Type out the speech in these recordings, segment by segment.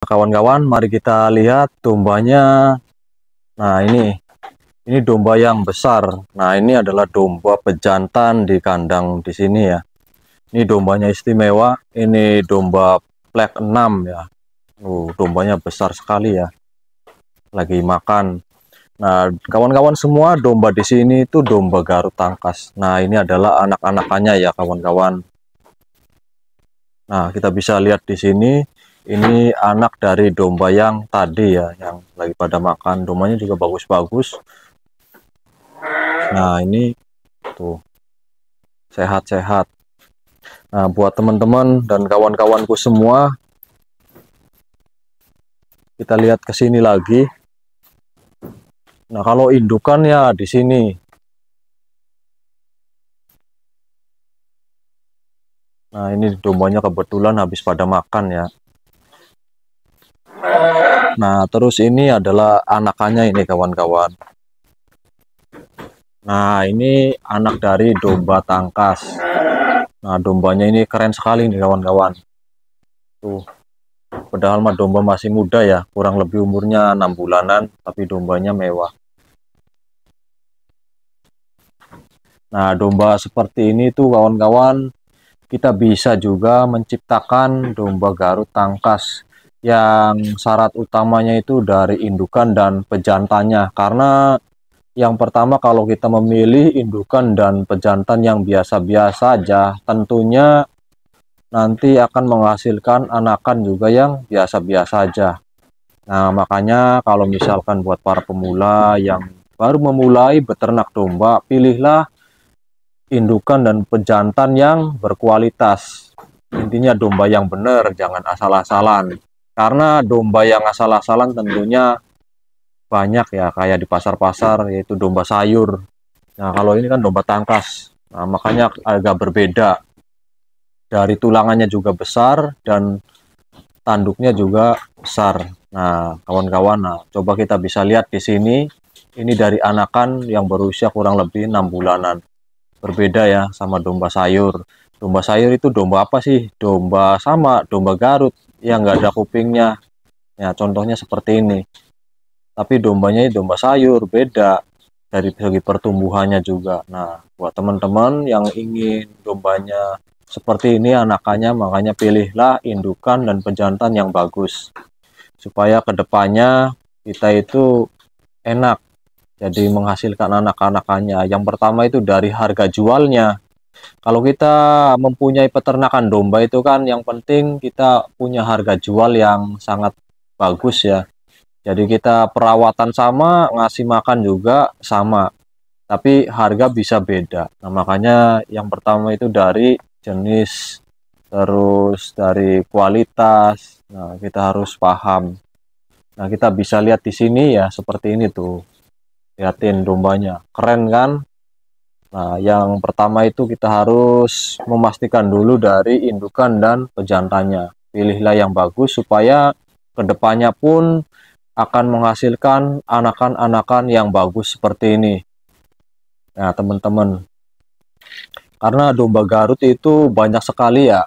Kawan-kawan, mari kita lihat dombanya. Nah, ini domba yang besar. Nah, ini adalah domba pejantan di kandang di sini ya. Ini dombanya istimewa. Ini domba Black 6 ya. Dombanya besar sekali ya. Lagi makan. Nah, kawan-kawan semua, domba di sini itu domba Garut tangkas. Nah, ini adalah anak-anakannya ya, kawan-kawan. Nah, kita bisa lihat di sini. Ini anak dari domba yang tadi ya, yang lagi pada makan. Dombanya juga bagus-bagus. Nah, ini tuh sehat-sehat. Nah, buat teman-teman dan kawan-kawanku semua, kita lihat ke sini lagi. Nah, kalau indukan ya di sini. Nah, ini dombanya kebetulan habis pada makan ya. Nah, terus ini adalah anakannya ini kawan-kawan. Nah, ini anak dari domba tangkas. Nah, dombanya ini keren sekali nih kawan-kawan. Tuh, padahal mah domba masih muda ya, kurang lebih umurnya 6 bulanan, tapi dombanya mewah. Nah, domba seperti ini tuh kawan-kawan, kita bisa juga menciptakan domba Garut tangkas yang syarat utamanya itu dari indukan dan pejantannya. Karena yang pertama, kalau kita memilih indukan dan pejantan yang biasa-biasa aja, tentunya nanti akan menghasilkan anakan juga yang biasa-biasa aja. Nah, makanya kalau misalkan buat para pemula yang baru memulai beternak domba, pilihlah indukan dan pejantan yang berkualitas. Intinya domba yang benar, jangan asal-asalan. Karena domba yang asal-asalan tentunya banyak ya, kayak di pasar-pasar, yaitu domba sayur. Nah, kalau ini kan domba tangkas. Nah, makanya agak berbeda. Dari tulangannya juga besar dan tanduknya juga besar. Nah, kawan-kawan, nah, coba kita bisa lihat di sini. Ini dari anakan yang berusia kurang lebih 6 bulanan. Berbeda ya sama domba sayur. Domba sayur itu domba apa sih? Domba sama, domba Garut yang nggak ada kupingnya. Ya, contohnya seperti ini. Tapi dombanya domba sayur, beda dari segi pertumbuhannya juga. Nah, buat teman-teman yang ingin dombanya seperti ini anakannya, makanya pilihlah indukan dan pejantan yang bagus. Supaya kedepannya kita itu enak, jadi menghasilkan anak-anakannya. Yang pertama itu dari harga jualnya. Kalau kita mempunyai peternakan domba itu kan yang penting kita punya harga jual yang sangat bagus ya. Jadi kita perawatan sama, ngasih makan juga sama, tapi harga bisa beda. Nah, makanya yang pertama itu dari jenis, terus dari kualitas. Nah, kita harus paham. Nah, kita bisa lihat di sini ya, seperti ini tuh. Lihatin dombanya, keren kan? Nah, yang pertama itu kita harus memastikan dulu dari indukan dan pejantannya. Pilihlah yang bagus supaya kedepannya pun akan menghasilkan anakan-anakan yang bagus seperti ini. Nah, teman-teman, karena domba Garut itu banyak sekali ya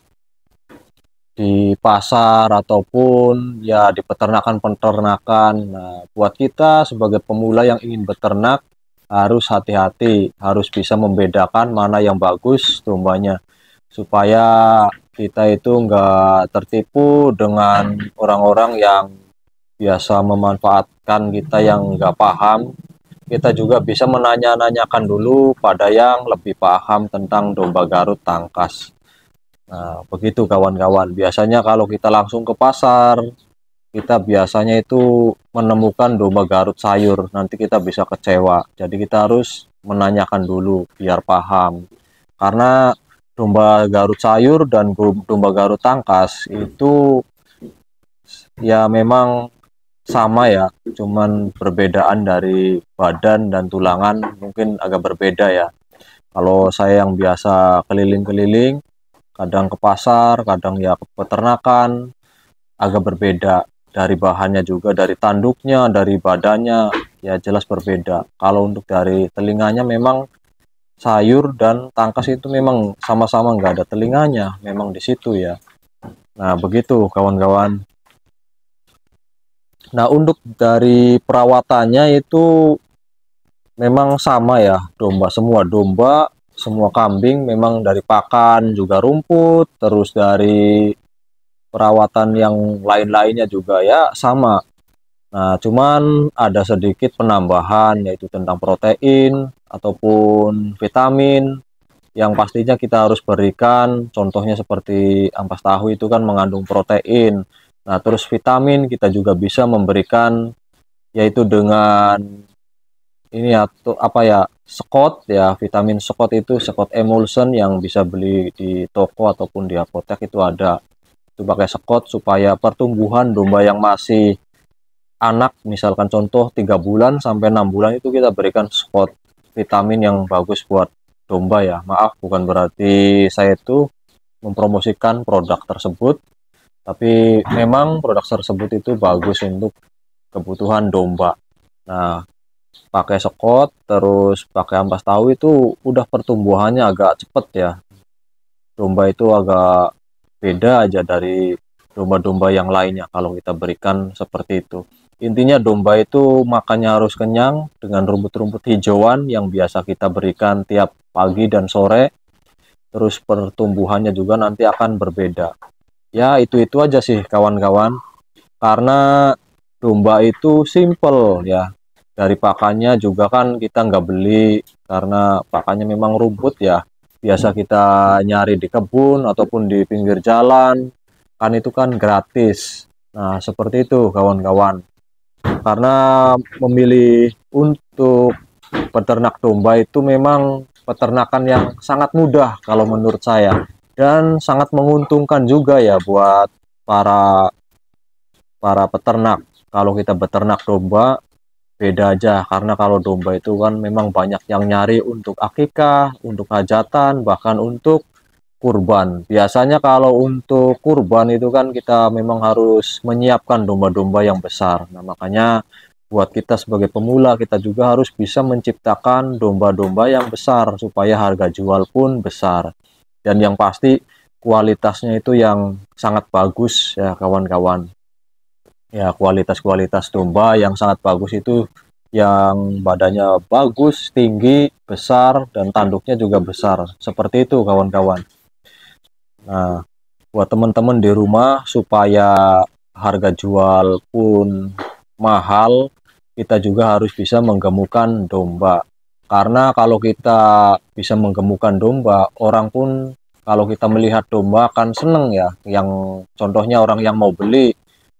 di pasar ataupun ya di peternakan-peternakan. Nah, buat kita sebagai pemula yang ingin beternak harus hati-hati, harus bisa membedakan mana yang bagus dombanya, supaya kita itu nggak tertipu dengan orang-orang yang biasa memanfaatkan kita yang nggak paham. Kita juga bisa menanya-nanyakan dulu pada yang lebih paham tentang domba Garut tangkas. Nah, begitu kawan-kawan. Biasanya kalau kita langsung ke pasar, kita biasanya itu menemukan domba Garut sayur. Nanti kita bisa kecewa. Jadi kita harus menanyakan dulu biar paham. Karena domba Garut sayur dan domba Garut tangkas itu ya memang sama ya, cuman perbedaan dari badan dan tulangan mungkin agak berbeda ya. Kalau saya yang biasa keliling-keliling, kadang ke pasar, kadang ya ke peternakan, agak berbeda. Dari bahannya juga, dari tanduknya, dari badannya, ya jelas berbeda. Kalau untuk dari telinganya memang sayur dan tangkas itu memang sama-sama nggak ada telinganya, memang di situ ya. Nah, begitu kawan-kawan. Nah, untuk dari perawatannya itu memang sama ya, domba, semua kambing memang dari pakan juga rumput, terus dari perawatan yang lain-lainnya juga ya sama. Nah, cuman ada sedikit penambahan yaitu tentang protein ataupun vitamin yang pastinya kita harus berikan. Contohnya seperti ampas tahu itu kan mengandung protein. Nah, terus vitamin kita juga bisa memberikan yaitu dengan ini atau apa ya, Scott ya, vitamin Scott itu Scott emulsion yang bisa beli di toko ataupun di apotek itu ada. Itu pakai Scott supaya pertumbuhan domba yang masih anak, misalkan contoh 3 bulan sampai 6 bulan itu kita berikan Scott, vitamin yang bagus buat domba ya. Maaf, bukan berarti saya itu mempromosikan produk tersebut, tapi memang produk tersebut itu bagus untuk kebutuhan domba. Nah, pakai sekot terus pakai ampas tahu itu udah pertumbuhannya agak cepet ya. Domba itu agak beda aja dari domba-domba yang lainnya kalau kita berikan seperti itu. Intinya domba itu makannya harus kenyang dengan rumput-rumput hijauan yang biasa kita berikan tiap pagi dan sore. Terus pertumbuhannya juga nanti akan berbeda. Ya, itu aja sih kawan-kawan. Karena domba itu simple ya. Dari pakannya juga kan kita nggak beli karena pakannya memang rumput ya. Biasa kita nyari di kebun ataupun di pinggir jalan. Kan itu kan gratis. Nah, seperti itu kawan-kawan. Karena memilih untuk peternak domba itu memang peternakan yang sangat mudah kalau menurut saya. Dan sangat menguntungkan juga ya buat para peternak. Kalau kita beternak domba beda aja, karena kalau domba itu kan memang banyak yang nyari untuk akikah, untuk hajatan, bahkan untuk kurban. Biasanya kalau untuk kurban itu kan kita memang harus menyiapkan domba-domba yang besar. Nah, makanya buat kita sebagai pemula kita juga harus bisa menciptakan domba-domba yang besar supaya harga jual pun besar. Dan yang pasti kualitasnya itu yang sangat bagus ya kawan-kawan. Ya, kualitas domba yang sangat bagus itu yang badannya bagus, tinggi, besar, dan tanduknya juga besar. Seperti itu kawan-kawan. Nah, buat teman-teman di rumah supaya harga jual pun mahal, kita juga harus bisa menggemukkan domba. Karena kalau kita bisa menggemukkan domba, orang pun kalau kita melihat domba akan seneng ya. Yang contohnya orang yang mau beli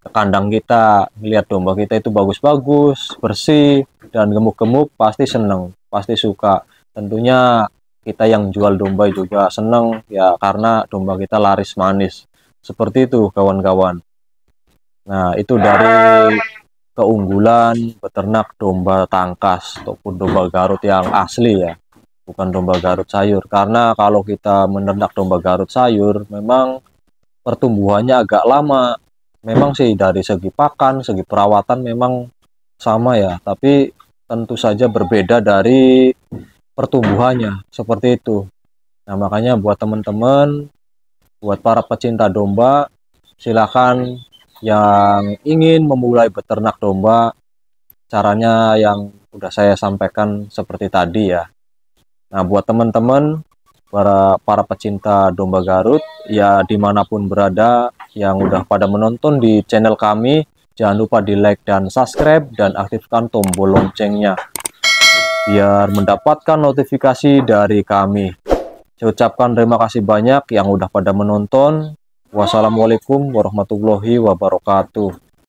ke kandang kita, melihat domba kita itu bagus-bagus, bersih, dan gemuk-gemuk, pasti seneng, pasti suka. Tentunya kita yang jual domba juga seneng ya, karena domba kita laris manis. Seperti itu kawan-kawan. Nah, itu dari keunggulan peternak domba tangkas ataupun domba Garut yang asli ya, bukan domba Garut sayur. Karena kalau kita menernak domba Garut sayur memang pertumbuhannya agak lama. Memang sih dari segi pakan, segi perawatan memang sama ya, tapi tentu saja berbeda dari pertumbuhannya, seperti itu. Nah, makanya buat teman-teman, buat para pecinta domba, silakan yang ingin memulai beternak domba, caranya yang udah saya sampaikan seperti tadi ya. Nah, buat teman-teman para pecinta domba Garut ya, dimanapun berada yang udah pada menonton di channel kami, jangan lupa di like dan subscribe dan aktifkan tombol loncengnya biar mendapatkan notifikasi dari kami. Saya ucapkan terima kasih banyak yang udah pada menonton. Wassalamualaikum warahmatullahi wabarakatuh.